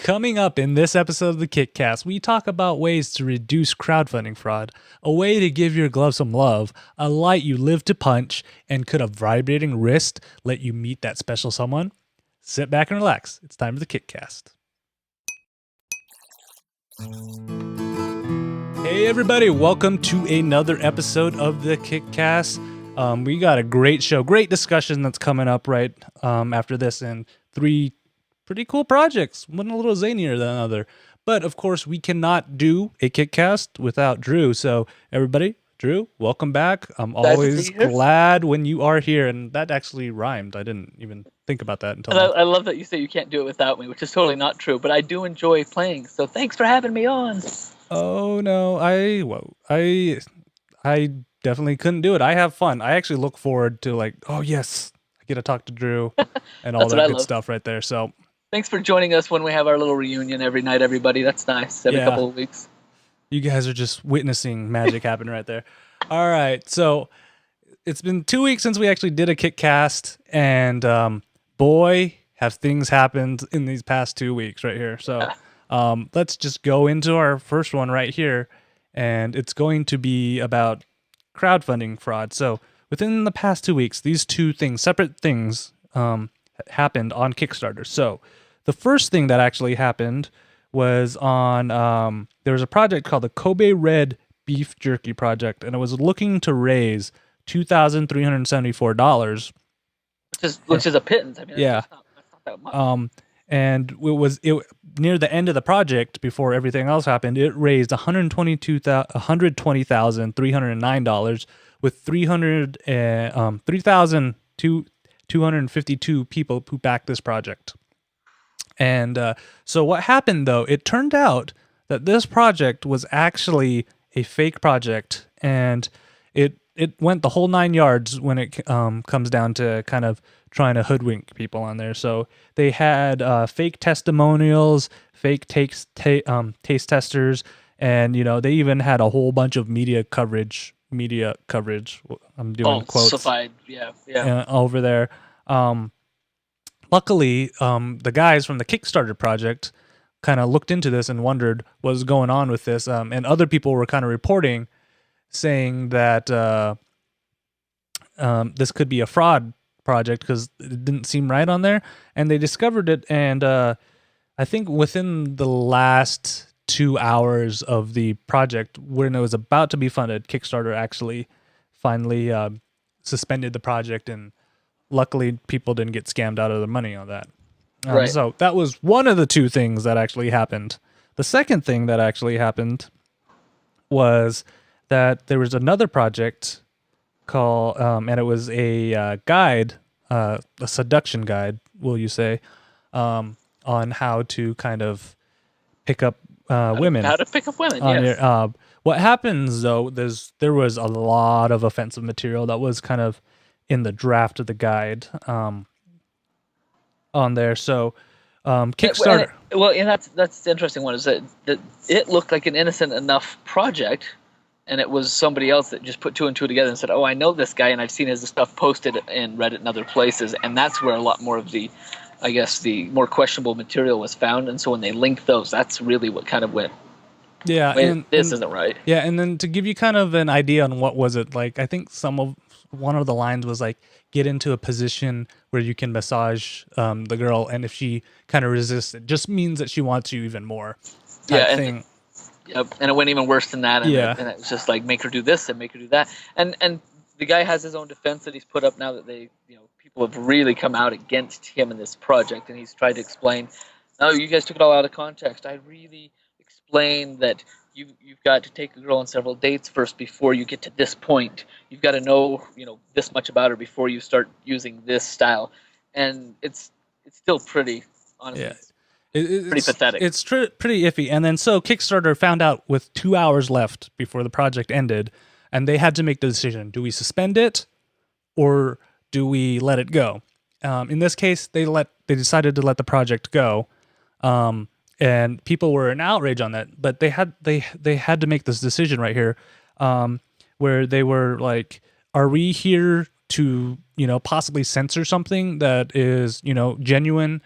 Coming up in this episode of the KickCast, we talk about ways to reduce crowdfunding fraud, a way to give your glove some love, a light you live to punch, and could a vibrating wrist let you meet that special someone? Sit back and relax. It's time for the KickCast. Hey everybody, welcome to another episode of the KickCast. We got a great show, great discussion that's coming up right after this, and three pretty cool projects, one a little zanier than another. But of course, we cannot do a KickCast without Drew. So everybody, Drew, welcome back. I'm always glad when you are here, and that actually rhymed. I didn't even think about that until now. I love that you say you can't do it without me, which is totally not true. But I do enjoy playing, so thanks for having me on. Oh no, I definitely couldn't do it. I have fun. I actually look forward to oh yes, I get to talk to Drew and all that good stuff right there. So thanks for joining us when we have our little reunion every night, everybody. That's nice. Every couple of weeks. You guys are just witnessing magic happen right there. All right, so it's been 2 weeks since we actually did a KickCast, and boy, have things happened in these past 2 weeks right here. So let's just go into our first one right here, and it's going to be about crowdfunding fraud. So within the past 2 weeks, these two things, separate things, happened on Kickstarter. So the first thing that actually happened was on there was a project called the Kobe Red Beef Jerky Project, and it was looking to raise $2,374, which is a pittance. I mean, that's not that much. And it was near the end of the project, before everything else happened, it raised $120,309 with 3,252 people who backed this project. And so what happened, though, it turned out that this project was actually a fake project, and it went the whole 9 yards when it comes down to kind of trying to hoodwink people on there. So they had fake testimonials, fake taste testers, and they even had a whole bunch of media coverage. I'm doing quotes. Over there. Luckily, the guys from the Kickstarter project kind of looked into this and wondered what was going on with this, and other people were kind of reporting, saying that this could be a fraud project because it didn't seem right on there, and they discovered it. And I think within the last 2 hours of the project, when it was about to be funded, Kickstarter actually finally suspended the project, and luckily people didn't get scammed out of their money on that. Right. So that was one of the two things that actually happened. The second thing that actually happened was that there was another project called, and it was a guide, a seduction guide, will you say, on how to kind of pick up women. How to pick up women, yes. What happens, though, there was a lot of offensive material that was kind of in the draft of the guide on there. So Kickstarter. And that's the interesting one, is that it looked like an innocent enough project, and it was somebody else that just put two and two together and said, oh, I know this guy, and I've seen his stuff posted in Reddit and other places, and that's where a lot more of the more questionable material was found. And so when they linked those, that's really what kind of went, this isn't right. Yeah, and then to give you kind of an idea on what was it like, I think one of the lines was like, get into a position where you can massage the girl, and if she kind of resists, it just means that she wants you even more. And it went even worse than that. And it was just like, make her do this and make her do that. And the guy has his own defense that he's put up now that people have really come out against him in this project, and he's tried to explain, no, you guys took it all out of context. I really explained that you've got to take a girl on several dates first before you get to this point. You've got to know this much about her before you start using this style, and it's still pretty, honestly. Yeah. It's pretty pathetic. It's pretty iffy. And then so Kickstarter found out with 2 hours left before the project ended, and they had to make the decision: do we suspend it or do we let it go? In this case, they decided to let the project go. And people were in outrage on that, but they had to make this decision right here, where they were like, are we here to possibly censor something that is genuine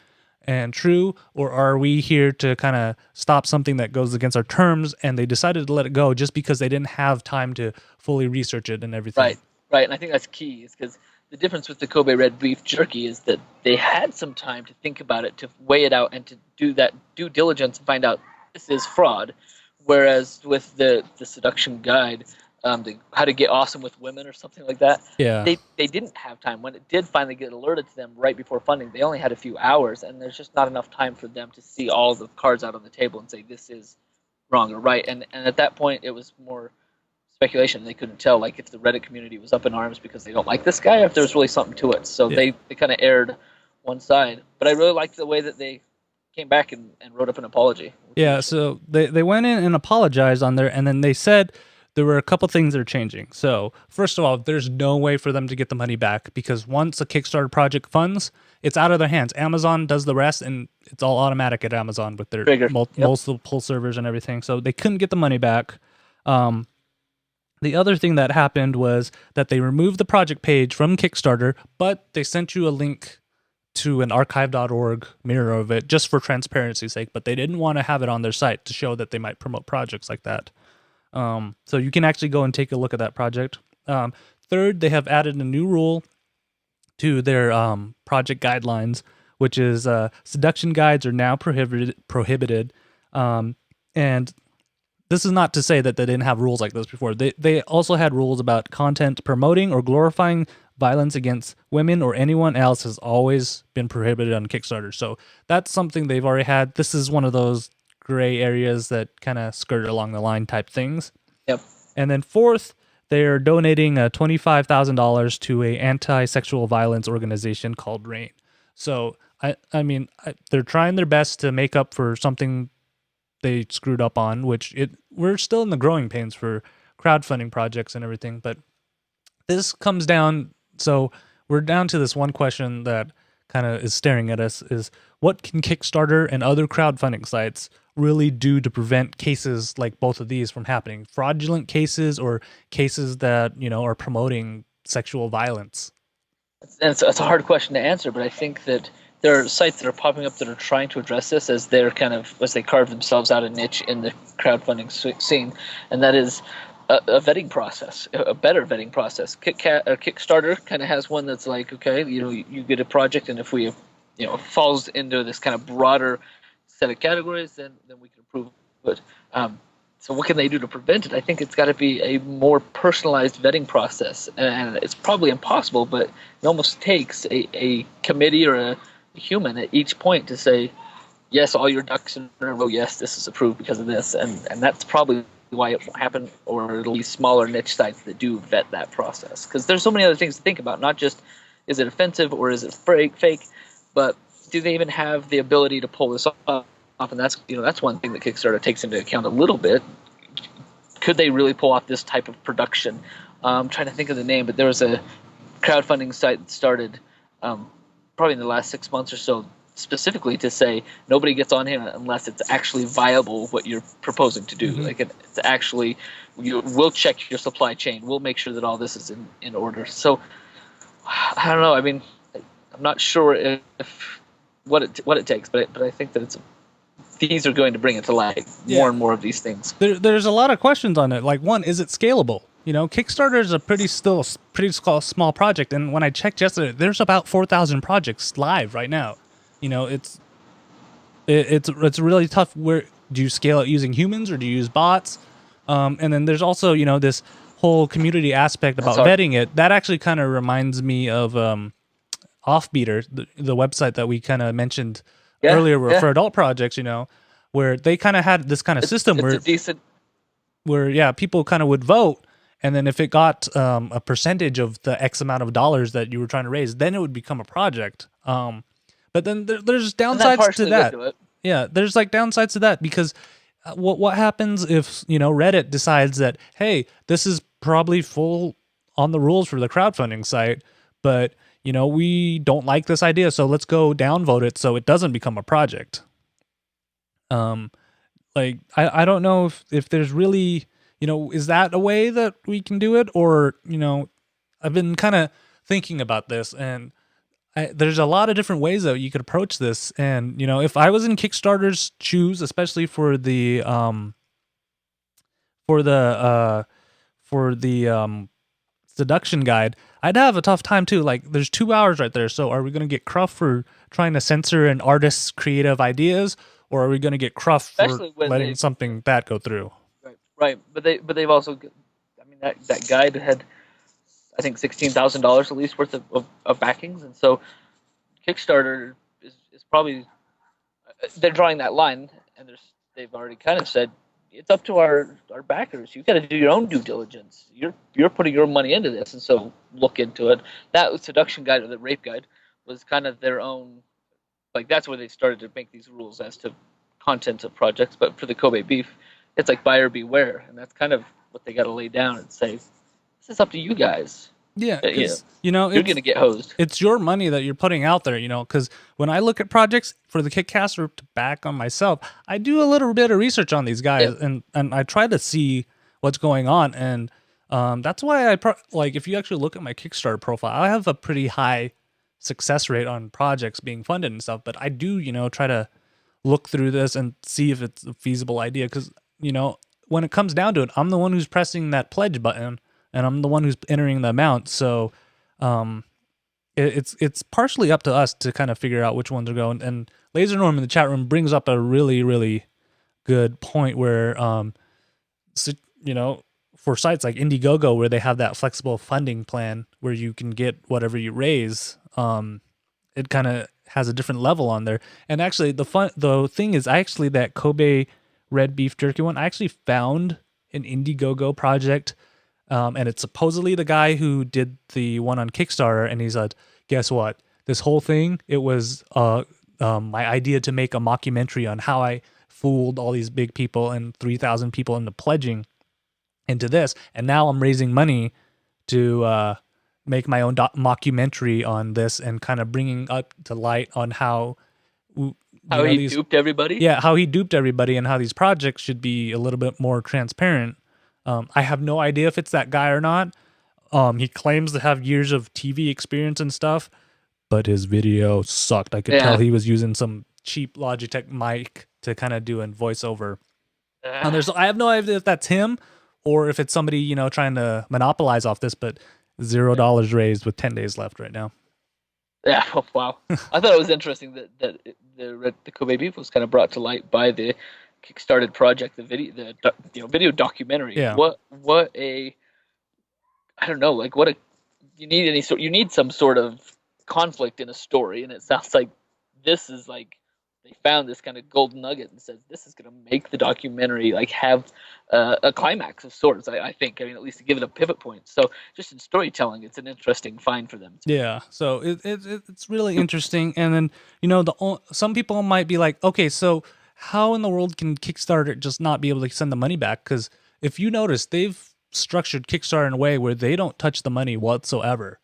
and true, or are we here to kind of stop something that goes against our terms? And they decided to let it go just because they didn't have time to fully research it and everything. Right. And I think that's key, is because the difference with the Kobe red beef jerky is that they had some time to think about it, to weigh it out, and to do that due diligence and find out this is fraud. Whereas with the seduction guide, how to get awesome with women or something like that, they didn't have time. When it did finally get alerted to them right before funding, they only had a few hours, and there's just not enough time for them to see all the cards out on the table and say this is wrong or right. And at that point, it was more speculation. They couldn't tell, like, if the Reddit community was up in arms because they don't like this guy, or if there was really something to it. So they kind of aired one side. But I really liked the way that they came back and wrote up an apology. Yeah, so they went in and apologized on there, and then they said there were a couple things they're changing. So first of all, there's no way for them to get the money back, because once a Kickstarter project funds, it's out of their hands. Amazon does the rest, and it's all automatic at Amazon with their multiple servers and everything. So they couldn't get the money back. The other thing that happened was that they removed the project page from Kickstarter, but they sent you a link to an archive.org mirror of it just for transparency's sake, but they didn't want to have it on their site to show that they might promote projects like that. So you can actually go and take a look at that project. Third, they have added a new rule to their project guidelines, which is seduction guides are now prohibited. And this is not to say that they didn't have rules like this before. They also had rules about content promoting or glorifying violence against women or anyone else has always been prohibited on Kickstarter. So that's something they've already had. This is one of those gray areas that kind of skirt along the line type things. Yep. And then fourth, they're donating $25,000 to a anti-sexual violence organization called RAIN. So I mean, they're trying their best to make up for something they screwed up on, we're still in the growing pains for crowdfunding projects and everything. But this comes down, so we're down to this one question that kind of is staring at us, is what can Kickstarter and other crowdfunding sites really do to prevent cases like both of these from happening? Fraudulent cases or cases that, are promoting sexual violence? It's a hard question to answer, but I think that there are sites that are popping up that are trying to address this as they carve themselves out a niche in the crowdfunding scene, and that is a vetting process, a better vetting process. Kickstarter kind of has one that's like, okay, you get a project, and if we, falls into this kind of broader set of categories, then we can approve it. So what can they do to prevent it? I think it's got to be a more personalized vetting process, and it's probably impossible, but it almost takes a committee or a human at each point to say, yes, all your ducks in a row, yes, this is approved because of this, and that's probably why it won't happen, or it'll be smaller niche sites that do vet that process, because there's so many other things to think about. Not just is it offensive or is it fake, but do they even have the ability to pull this off? And that's one thing that Kickstarter takes into account a little bit. Could they really pull off this type of production? I'm trying to think of the name, but there was a crowdfunding site that started probably in the last 6 months or so, specifically to say nobody gets on here unless it's actually viable what you're proposing to do. Mm-hmm. Like it's actually, we'll check your supply chain. We'll make sure that all this is in order. So I don't know. I mean, I'm not sure if what it takes, but I think that these are going to bring it to light, more and more of these things. There's a lot of questions on it. Like, one, is it scalable? Kickstarter is a pretty small project, and when I checked yesterday, there's about 4,000 projects live right now. It's really tough. Where do you scale it using humans or do you use bots? And then there's also this whole community aspect about vetting it. That actually kind of reminds me of Offbeater, the website that we kind of mentioned earlier, for adult projects. Where they kind of had this kind of system where people kind of would vote. And then if it got a percentage of the X amount of dollars that you were trying to raise, then it would become a project. But then there's downsides to that. Yeah, there's downsides to that, because what happens if Reddit decides that, hey, this is probably full on the rules for the crowdfunding site, but we don't like this idea, so let's go downvote it so it doesn't become a project. I don't know if there's really. Is that a way that we can do it? Or, I've been kind of thinking about this, and there's a lot of different ways that you could approach this. And, you know, if I was in Kickstarter's shoes, especially for the uh, for the seduction guide, I'd have a tough time too. Like, there's 2 hours right there. So are we going to get cruff for trying to censor an artist's creative ideas, or are we going to get cruff for letting something bad go through? Right. But they've also, I mean, that guide had, I think, $16,000 at least worth of backings, and so Kickstarter is probably, they're drawing that line, and they've already kind of said it's up to our backers. You got to do your own due diligence. You're putting your money into this, and so look into it. That seduction guide or the rape guide was kind of their own, like, that's where they started to make these rules as to content of projects. But for the Kobe beef, it's like buyer beware, and that's kind of what they got to lay down and say, this is up to you guys. Yeah, you know, you're going to get hosed. It's your money that you're putting out there, you know, because when I look at projects for the KickCast or to back on myself, I do a little bit of research on these guys, and I try to see what's going on. And that's why like, if you actually look at my Kickstarter profile, I have a pretty high success rate on projects being funded and stuff. But I do, you know, try to look through this and see if it's a feasible idea, because, you know, when it comes down to it, I'm the one who's pressing that pledge button, and I'm the one who's entering the amount. So it's partially up to us to kind of figure out which ones are going. And Laser Norm in the chat room brings up a really, really good point where, you know, for sites like Indiegogo, where they have that flexible funding plan where you can get whatever you raise, it kind of has a different level on there. And actually, the thing is, actually, that Kobe red beef jerky one, I actually found an Indiegogo project. And it's supposedly the guy who did the one on Kickstarter, and he's like, guess what? This whole thing, it was my idea to make a mockumentary on how I fooled all these big people and 3,000 people into pledging into this, and now I'm raising money to make my own mockumentary on this, and kind of bringing up to light on how he duped everybody. Yeah, how he duped everybody, and how these projects should be a little bit more transparent. I have no idea if it's that guy or not. He claims to have years of TV experience and stuff, but his video sucked. I could tell he was using some cheap Logitech mic to kind of do a voiceover. And I have no idea if that's him or if it's somebody, you know, trying to monopolize off this, but $0 raised with 10 days left right now. Yeah, oh, wow. I thought it was interesting that the Kobe beef was kind of brought to light by the Kickstarted project, the video documentary. Yeah. What a, I don't know, like, you need some sort of conflict in a story, and it sounds like this is like they found this kind of golden nugget and says this is going to make the documentary like have a climax of sorts. I think, I mean, at least to give it a pivot point. So just in storytelling, it's an interesting find for them. Yeah, so it's really interesting. And then, you know, some people might be like, okay, so how in the world can Kickstarter just not be able to send the money back? Because if you notice, they've structured Kickstarter in a way where they don't touch the money whatsoever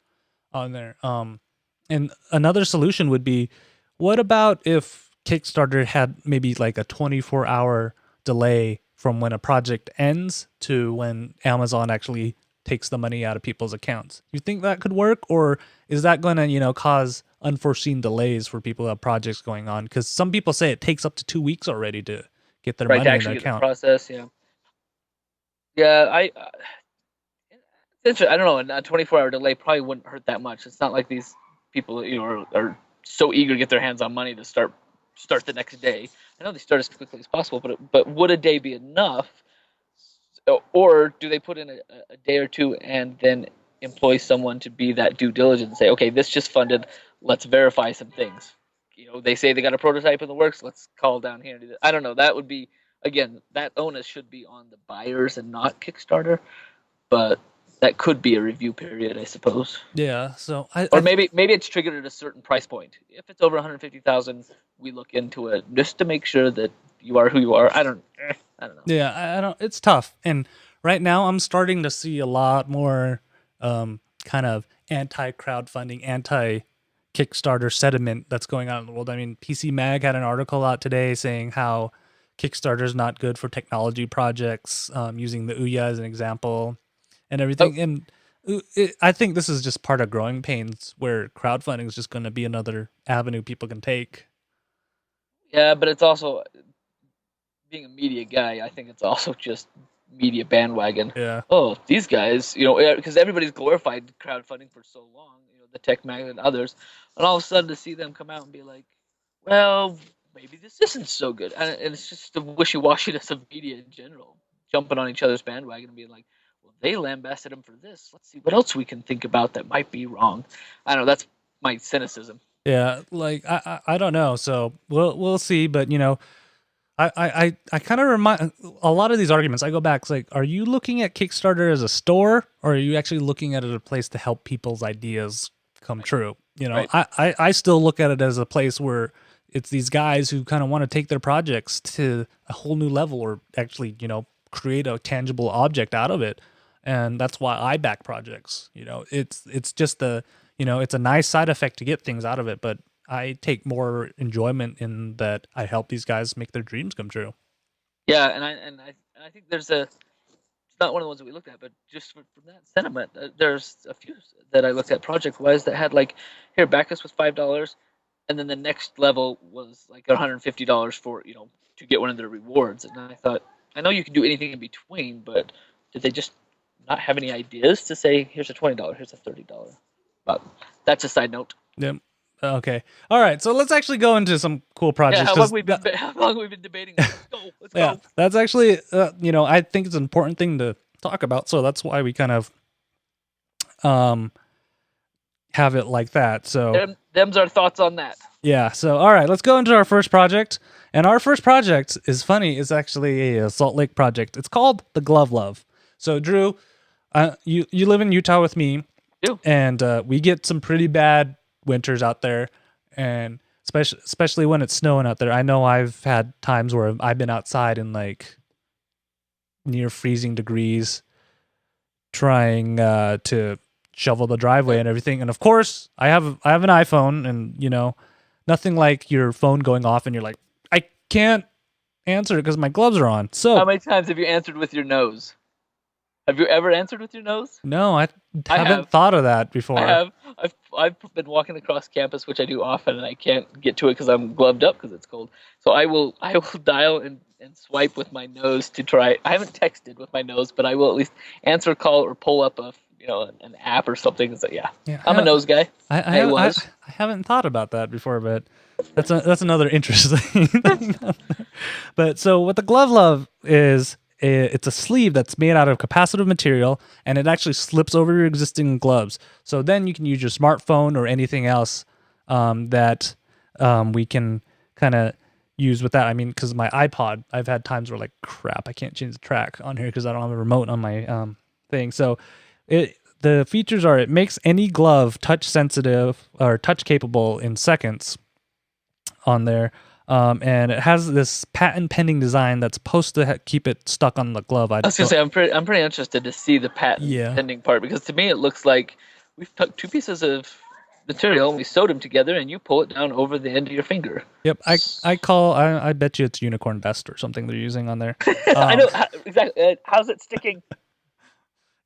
on there. And another solution would be, what about if Kickstarter had maybe like a 24-hour delay from when a project ends to when Amazon actually takes the money out of people's accounts? You think that could work, or is that going to, you know, cause unforeseen delays for people who have projects going on? Because some people say it takes up to 2 weeks already to get their money in their account. Process, I don't know. A 24-hour delay probably wouldn't hurt that much. It's not like these people, you know, are so eager to get their hands on money to start the next day. I know they start as quickly as possible, but would a day be enough? Or do they put in a day or two and then employ someone to be that due diligence and say, okay, this just funded, let's verify some things. You know, they say they got a prototype in the works, let's call down here and do that. I don't know. That would be, again, that onus should be on the buyers and not Kickstarter, but that could be a review period, I suppose. Yeah. So maybe it's triggered at a certain price point. If it's over 150,000, we look into it just to make sure that you are who you are. I don't know. Yeah, I don't. It's tough, and right now I'm starting to see a lot more kind of anti-crowdfunding, anti-Kickstarter sentiment that's going on in the world. I mean, PC Mag had an article out today saying how Kickstarter is not good for technology projects, using the Ouya as an example and everything. And I think this is just part of growing pains where crowdfunding is just going to be another avenue people can take. Yeah, but it's also being a media guy. I think it's also just media bandwagon. Yeah. Oh, these guys, because everybody's glorified crowdfunding for so long, the tech mag and others, and all of a sudden to see them come out and be like, well, maybe this isn't so good, and it's just the wishy-washiness of media in general, jumping on each other's bandwagon and being like, well, they lambasted him for this. Let's see what else we can think about that might be wrong. I don't know. That's my cynicism. Yeah, like I don't know. So we'll see, but I kind of remind a lot of these arguments. I go back, it's like, are you looking at Kickstarter as a store, or are you actually looking at it as a place to help people's ideas come true? Right. I still look at it as a place where it's these guys who kind of want to take their projects to a whole new level, or actually, create a tangible object out of it. And that's why I back projects. It's just it's a nice side effect to get things out of it, but I take more enjoyment in that I help these guys make their dreams come true. Yeah, and I think there's a. It's not one of the ones that we looked at, but just from that sentiment, there's a few that I looked at project-wise that had like, here, back us with $5, and then the next level was like $150 for to get one of their rewards. And I thought, I know you can do anything in between, but did they just not have any ideas to say, here's a $20, here's a $30? But that's a side note. Yep. Okay. All right. So let's actually go into some cool projects. Yeah, how long we've been debating? Let's go. Let's Yeah, go. that's actually, I think it's an important thing to talk about. So that's why we kind of have it like that. So Them's our thoughts on that. yeah. So all right, let's go into our first project. And our first project is funny. It's actually a Salt Lake project. It's called the Glove Love. So Drew, you live in Utah with me, and we get some pretty bad winters out there, and especially when it's snowing out there. I know I've had times where I've been outside in like near freezing degrees trying to shovel the driveway and everything. And of course, I have an iPhone, and nothing like your phone going off and you're like, I can't answer it because my gloves are on. So how many times have you answered with your nose? Have you ever answered with your nose? No, I haven't thought of that before. I have. I've been walking across campus, which I do often, and I can't get to it because I'm gloved up because it's cold. So I will dial and swipe with my nose to try. I haven't texted with my nose, but I will at least answer a call or pull up an app or something. So yeah I'm a nose guy. I haven't thought about that before, but that's another interesting thing. But so what the Glove Love is, it's a sleeve that's made out of capacitive material, and it actually slips over your existing gloves. So then you can use your smartphone or anything else that we can kind of use with that. I mean, because my iPod, I've had times where like, crap, I can't change the track on here because I don't have a remote on my thing. So the features are, it makes any glove touch sensitive or touch capable in seconds on there. And it has this patent pending design that's supposed to keep it stuck on the glove. I was gonna say I'm pretty interested to see the patent pending part, because to me it looks like we've took two pieces of material and we sewed them together, and you pull it down over the end of your finger. Yep, I bet you it's unicorn vest or something they're using on there. I know exactly. How's it sticking?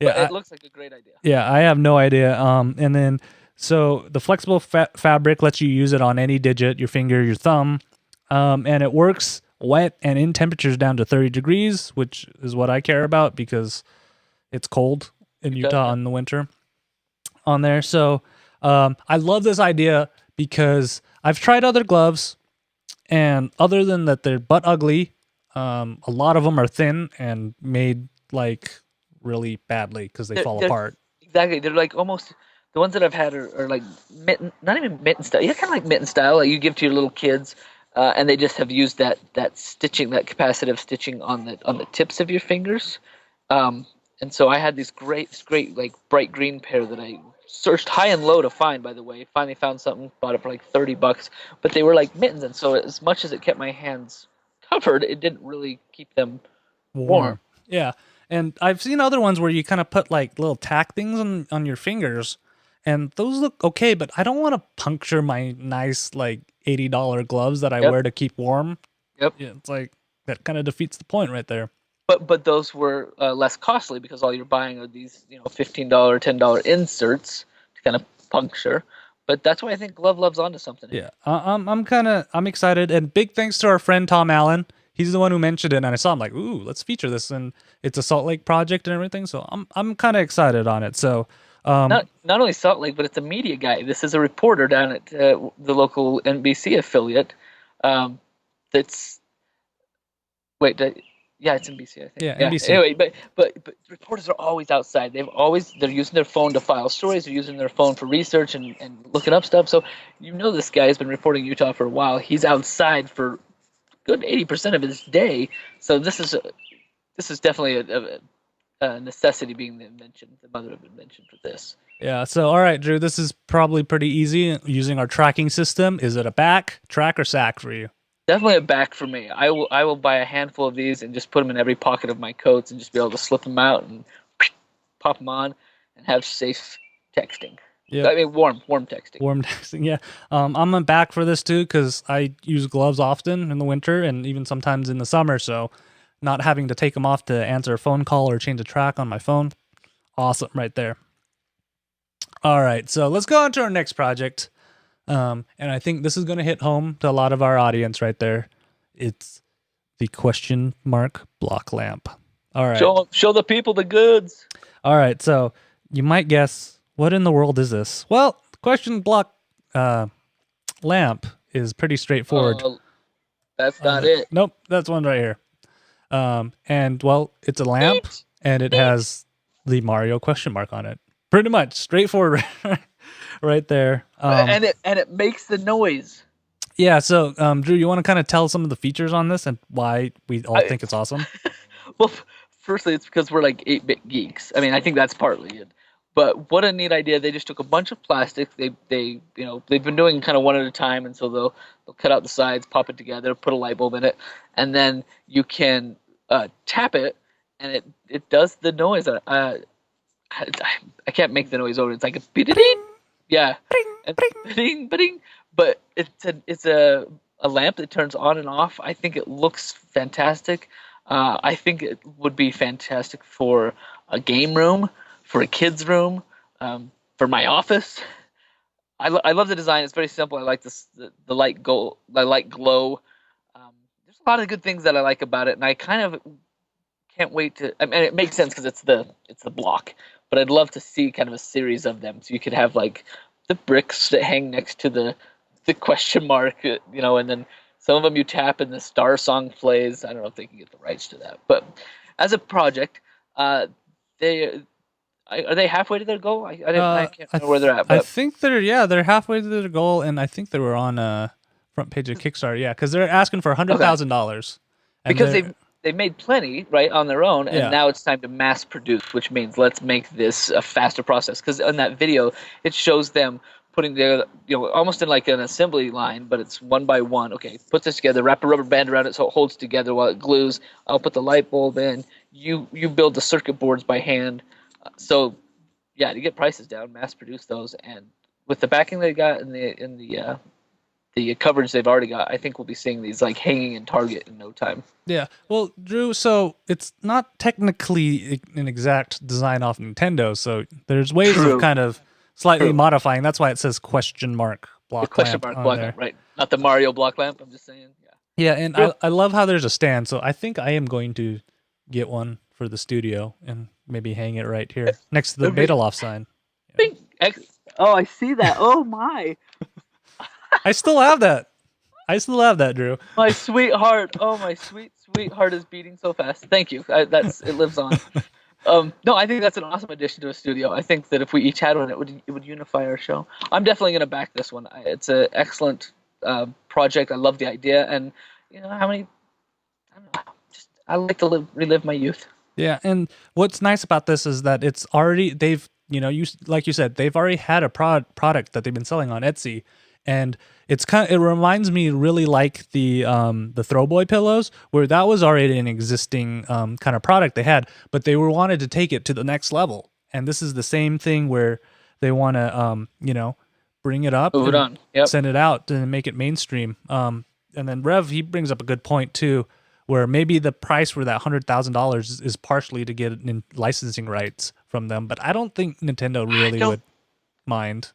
Yeah, it looks like a great idea. Yeah, I have no idea. And then so the flexible fabric lets you use it on any digit, your finger, your thumb. And it works wet and in temperatures down to 30 degrees, which is what I care about because it's cold in Utah in the winter on there. So I love this idea because I've tried other gloves, and other than that they're butt ugly, a lot of them are thin and made like really badly because they fall apart. Exactly. They're like almost... The ones that I've had are like mitten, not even mitten style. Yeah, kind of like mitten style, like you give to your little kids. And they just have used that stitching, that capacitive stitching on the tips of your fingers. And so I had this great like bright green pair that I searched high and low to find, by the way. Finally found something, bought it for like $30, but they were like mittens. And so as much as it kept my hands covered, it didn't really keep them warm. Yeah. And I've seen other ones where you kind of put like little tack things on your fingers, and those look okay, but I don't want to puncture my nice like $80 gloves that I wear to keep warm. Yep. Yeah, it's like that kind of defeats the point right there. but those were less costly because all you're buying are these $15, $10 inserts to kind of puncture. But that's why I think Glove Love's onto something here. Yeah, I'm excited, and big thanks to our friend Tom Allen. He's the one who mentioned it, and I saw him like, ooh, let's feature this, and it's a Salt Lake project and everything. So I'm kind of excited on it. So Not only Salt Lake, but it's a media guy. This is a reporter down at the local NBC affiliate. That's wait, yeah, it's NBC, I think. Yeah, NBC. Anyway, but reporters are always outside. They're using their phone to file stories. They're using their phone for research and looking up stuff. So this guy has been reporting Utah for a while. He's outside for good 80% of his day. So this is definitely a necessity being the invention, the mother of invention for this. Yeah. So all right, Drew, this is probably pretty easy using our tracking system. Is it a back, track, or sack for you? Definitely a back for me. I will buy a handful of these and just put them in every pocket of my coats and just be able to slip them out and pop them on and have safe texting. Yeah, I mean warm texting. Warm texting. Yeah. I'm a back for this too because I use gloves often in the winter and even sometimes in the summer. So not having to take them off to answer a phone call or change a track on my phone, awesome right there. All right, so let's go on to our next project. And I think this is going to hit home to a lot of our audience right there. It's the question mark block lamp. All right. Show the people the goods. All right. So you might guess, what in the world is this? Well, the question block lamp is pretty straightforward. That's not it. Nope. That's one right here. And well, it's a lamp and it has the Mario question mark on it. Pretty much straightforward. Right there. And it makes the noise. Yeah, so Drew, you want to kind of tell some of the features on this and why we all think it's awesome? Well, firstly, it's because we're like 8-bit geeks. I mean, I think that's partly it. But what a neat idea. They just took a bunch of plastic. They've been doing kind of one at a time, and so they'll cut out the sides, pop it together, put a light bulb in it, and then you can tap it, and it does the noise. I can't make the noise over. It's like a bing. Yeah, bing, bing. But it's a lamp that turns on and off. I think it looks fantastic. I think it would be fantastic for a game room, for a kid's room, for my office. I love the design. It's very simple. I like the light glow. There's a lot of good things that I like about it, and I kind of can't wait to. I mean, it makes sense because it's the block. But I'd love to see kind of a series of them, so you could have like the bricks that hang next to the question mark, and then some of them you tap and the star song plays. I don't know if they can get the rights to that, but as a project, are they halfway to their goal? I can't remember where they're at. But I think they're halfway to their goal, and I think they were on front page of Kickstarter. Yeah, because they're asking for $100,000 because they've made plenty right on their own, and now it's time to mass produce, which means let's make this a faster process. Because in that video, it shows them putting together, almost in like an assembly line, but it's one by one. Okay, put this together, wrap a rubber band around it so it holds together while it glues. I'll put the light bulb in. You build the circuit boards by hand. So yeah, to get prices down, mass produce those, and with the backing they got in the coverage they've already got, I think we'll be seeing these like hanging in Target in no time. Yeah. Well, Drew, so it's not technically an exact design off Nintendo, so there's ways of kind of slightly modifying. That's why it says question mark block question lamp mark block lamp, right? Not the Mario block lamp, I'm just saying. Yeah. Yeah, and I love how there's a stand, so I think I am going to get one for the studio and maybe hang it right here next to the Betaloft sign. Yeah. Oh, I see that. Oh my. I still have that. Drew. My sweetheart. Oh, my sweetheart is beating so fast. Thank you. It lives on. No, I think that's an awesome addition to a studio. I think that if we each had one, it would unify our show. I'm definitely going to back this one. It's an excellent project. I love the idea, and how many? I don't know. I like to relive my youth. Yeah, and what's nice about this is that it's already like you said, they've already had a product that they've been selling on Etsy. And it reminds me really like the Throwboy pillows, where that was already an existing kind of product they had, but they wanted to take it to the next level. And this is the same thing where they want to bring it up, move it on, send it out, and make it mainstream. And then Rev, he brings up a good point too, where maybe the price for that $100,000 is partially to get in licensing rights from them, but I don't think Nintendo really would mind.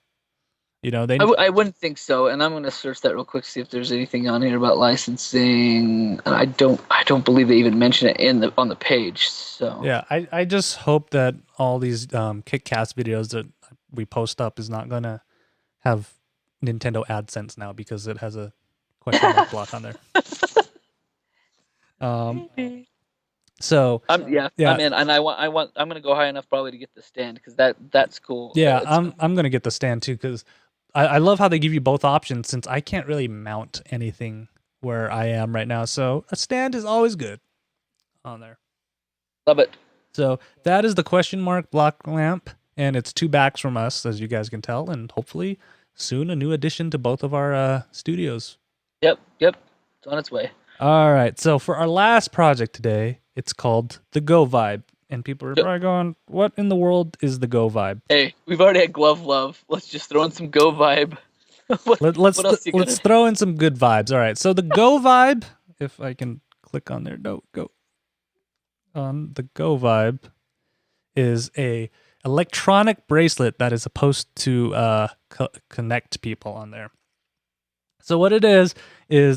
You know, I wouldn't think so, and I'm gonna search that real quick, see if there's anything on here about licensing. And I don't believe they even mention it on the page. So yeah, I just hope that all these KickCast videos that we post up is not gonna have Nintendo AdSense now because it has a question mark block on there. So I'm in, and I'm gonna go high enough probably to get the stand because that's cool. Yeah, I'm gonna get the stand too because I love how they give you both options since I can't really mount anything where I am right now. So a stand is always good on there. Love it. So that is the question mark block lamp, and it's 2 backs from us, as you guys can tell, and hopefully soon a new addition to both of our studios. Yep, it's on its way. All right, so for our last project today, it's called the Go Vibe. And people are probably going, what in the world is the Go Vibe? Hey, we've already had Glove Love. Let's just throw in some Go Vibe. Let's throw in some good vibes. All right. So the Go Vibe, if I can click on there, no, go on the Go Vibe is a electronic bracelet that is supposed to connect people on there. So what it is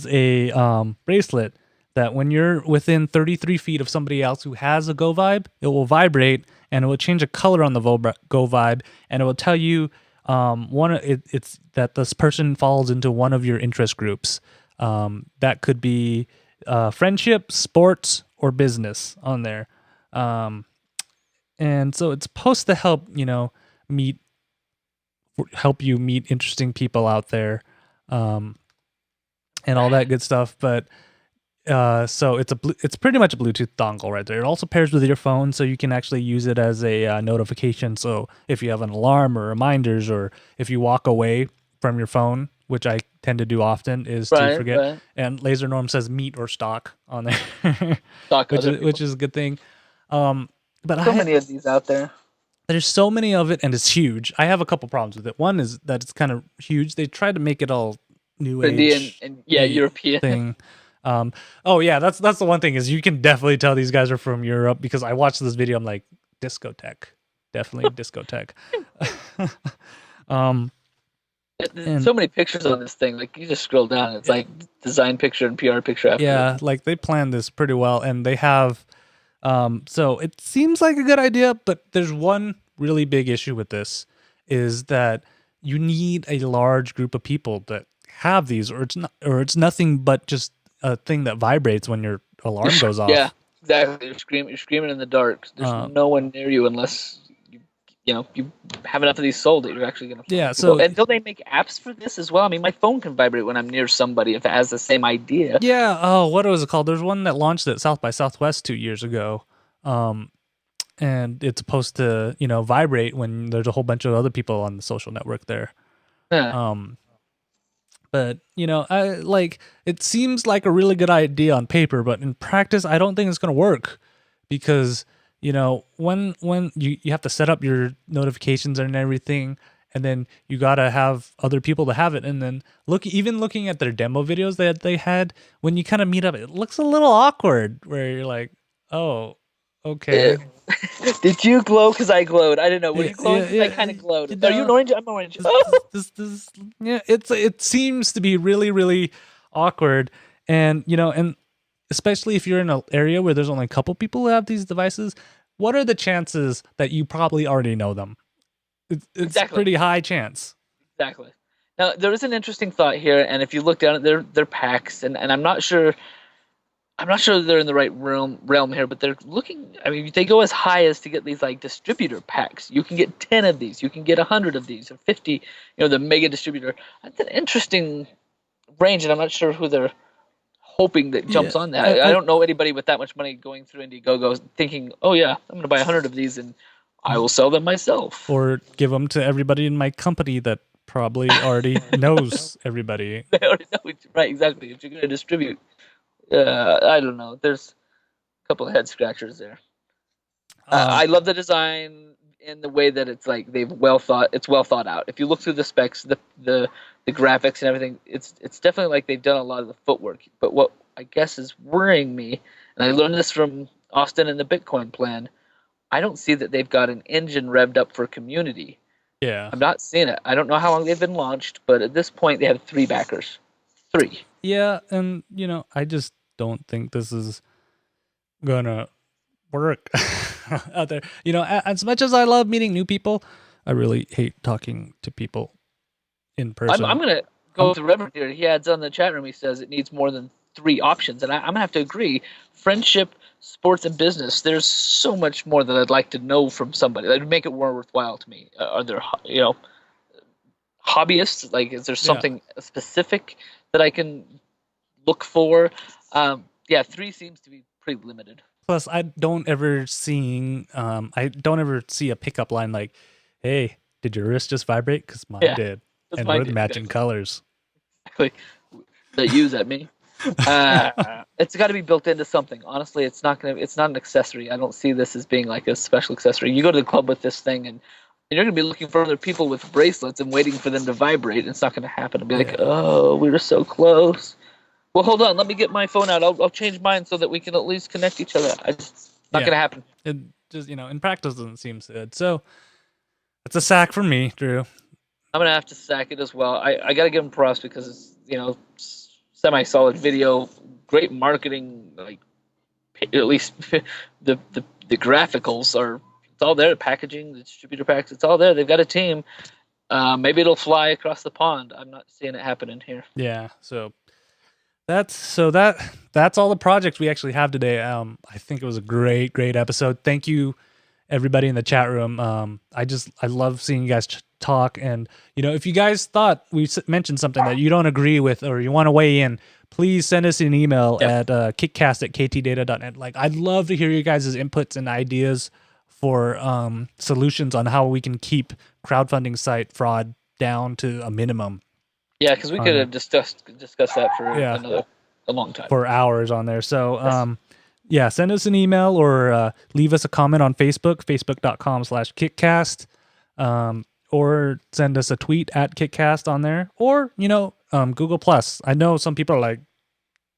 a bracelet that when you're within 33 feet of somebody else who has a Go Vibe, it will vibrate and it will change a color on the Go Vibe, and it will tell you it's that this person falls into one of your interest groups. That could be friendship, sports, or business on there. And so it's supposed to help you meet interesting people out there, and all that good stuff. But so it's pretty much a Bluetooth dongle right there. It also pairs with your phone, so you can actually use it as a notification. So if you have an alarm or reminders, or if you walk away from your phone, which I tend to do often, is to forget. Right. And Laser Norm says meet or stock on there, which is a good thing. But so many of these out there. There's so many of it, and it's huge. I have a couple problems with it. One is that it's kind of huge. They tried to make it all new age and European thing. Oh yeah, that's the one thing is you can definitely tell these guys are from Europe because I watched this video. I'm like, discotheque, definitely discotheque. There's so many pictures on this thing. Like you just scroll down, it's like design picture and PR picture after. Yeah, like they planned this pretty well, and they have. So it seems like a good idea, but there's one really big issue with this, is that you need a large group of people that have these, or it's nothing but just a thing that vibrates when your alarm goes off. Yeah, exactly. You're screaming in the dark. There's no one near you unless you have enough of these sold that you're actually gonna. Yeah. So until they make apps for this as well. I mean, my phone can vibrate when I'm near somebody if it has the same idea. Yeah. Oh, what was it called? There's one that launched at South by Southwest 2 years ago, and it's supposed to vibrate when there's a whole bunch of other people on the social network there. Yeah. But it seems like a really good idea on paper, but in practice, I don't think it's going to work because when you have to set up your notifications and everything, and then you gotta have other people to have it, and then looking at their demo videos that they had, when you kind of meet up, it looks a little awkward. Where you're like, oh, okay. Did you glow? Because I glowed. I didn't know. Were you glowing? I kind of glowed. Are you an orange? I'm orange. It seems to be really, really awkward, and and especially if you're in an area where there's only a couple people who have these devices. What are the chances that you probably already know them? It's exactly. Pretty high chance. Exactly. Now there is an interesting thought here, and if you look down at their packs, and I'm not sure. I'm not sure they're in the right realm here, but they're looking. I mean, they go as high as to get these like distributor packs. You can get 10 of these. You can get 100 of these, or 50. The mega distributor. That's an interesting range, and I'm not sure who they're hoping that jumps on that. I don't know anybody with that much money going through Indiegogo thinking, "Oh yeah, I'm going to buy 100 of these and I will sell them myself," or give them to everybody in my company that probably already knows everybody. They already know, right? Exactly. If you're going to distribute. I don't know. There's a couple of head scratchers there. I love the design in the way that it's like it's well thought out. If you look through the specs, the graphics and everything, it's definitely like they've done a lot of the footwork. But what I guess is worrying me, and I learned this from Austin and the Bitcoin plan. I don't see that they've got an engine revved up for community. Yeah. I'm not seeing it. I don't know how long they've been launched, but at this point they have 3 backers. 3. Yeah, and I just don't think this is gonna work out there. As much as I love meeting new people, I really hate talking to people in person. I'm gonna go with the Reverend here. He adds on the chat room. He says it needs more than 3 options, and I'm gonna have to agree. Friendship, sports, and business. There's so much more that I'd like to know from somebody that would make it more worthwhile to me. Are there, hobbyists? Like, is there something specific that I can look for? 3 seems to be pretty limited. Plus, I don't ever see a pickup line like, "Hey, did your wrist just vibrate? Because mine did." And we're matching colors. Exactly. That use at me. It's got to be built into something. Honestly, it's not an accessory. I don't see this as being like a special accessory. You go to the club with this thing, and you're going to be looking for other people with bracelets and waiting for them to vibrate. And it's not going to happen. It'll be like, oh, we were so close. Well, hold on. Let me get my phone out. I'll change mine so that we can at least connect each other. It's not going to happen. It just, in practice doesn't seem good. So it's a sack for me, Drew. I'm going to have to sack it as well. I got to give him props because it's, semi-solid video, great marketing, like at least the graphicals it's all there, packaging, the distributor packs, it's all there. They've got a team. Maybe it'll fly across the pond. I'm not seeing it happening here. Yeah, so that's all the projects we actually have today. I think it was a great episode. Thank you everybody in the chat room. I love seeing you guys talk, and if you guys thought we mentioned something that you don't agree with or you want to weigh in, please send us an email at KickCast@Ktdata.net. Like, I'd love to hear you guys' inputs and ideas for solutions on how we can keep crowdfunding site fraud down to a minimum. Yeah, because we could have discussed that for a long time, for hours on there. So send us an email or leave us a comment on Facebook, facebook.com/KickCast. Or send us a tweet at KickCast on there, or Google Plus. I know some people are like,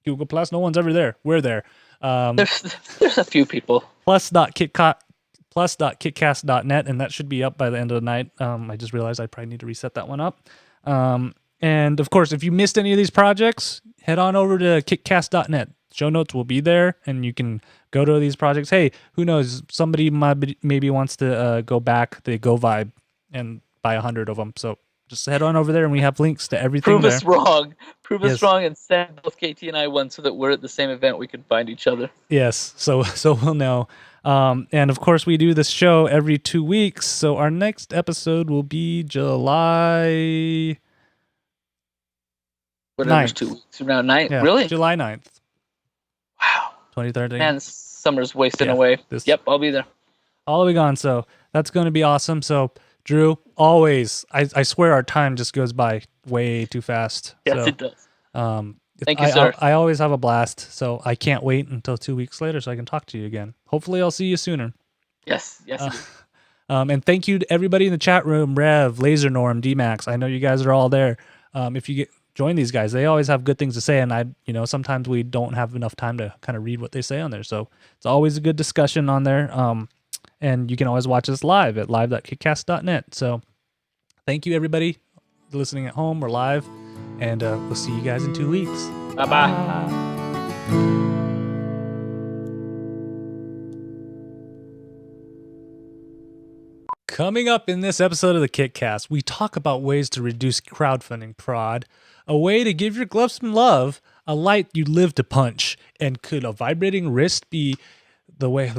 Google Plus, no one's ever there. We're there. There's a few people. Plus.kickcast.net, and that should be up by the end of the night. I just realized I probably need to reset that one up. And of course, if you missed any of these projects, head on over to kickcast.net. Show notes will be there, and you can go to these projects. Hey, who knows? Somebody maybe wants to go back the Go Vibe and buy 100 of them. So just head on over there, and we have links to everything. Prove us wrong, and send both KT and I one so that we're at the same event. We can find each other. Yes, so we'll know. And of course, we do this show every 2 weeks. So our next episode will be July 9th. 2 weeks from now. 9th? Yeah, really? July 9th. Wow. 2013. Man, summer's wasting away. Yep, I'll be there. I'll be gone. So that's going to be awesome. So Drew, always, I swear our time just goes by way too fast. Yes, it does. Thank you, sir. I always have a blast, so I can't wait until 2 weeks later so I can talk to you again. Hopefully I'll see you sooner. Yes. And thank you to everybody in the chat room, Rev, LaserNorm, DMax. I know you guys are all there. If you join these guys, they always have good things to say, and sometimes we don't have enough time to kind of read what they say on there. So it's always a good discussion on there. And you can always watch us live at live.kickcast.net. So thank you, everybody listening at home or live. And we'll see you guys in 2 weeks. Bye-bye. Coming up in this episode of the KickCast, we talk about ways to reduce crowdfunding fraud, a way to give your gloves some love, a light you live to punch, and could a vibrating wrist be the way...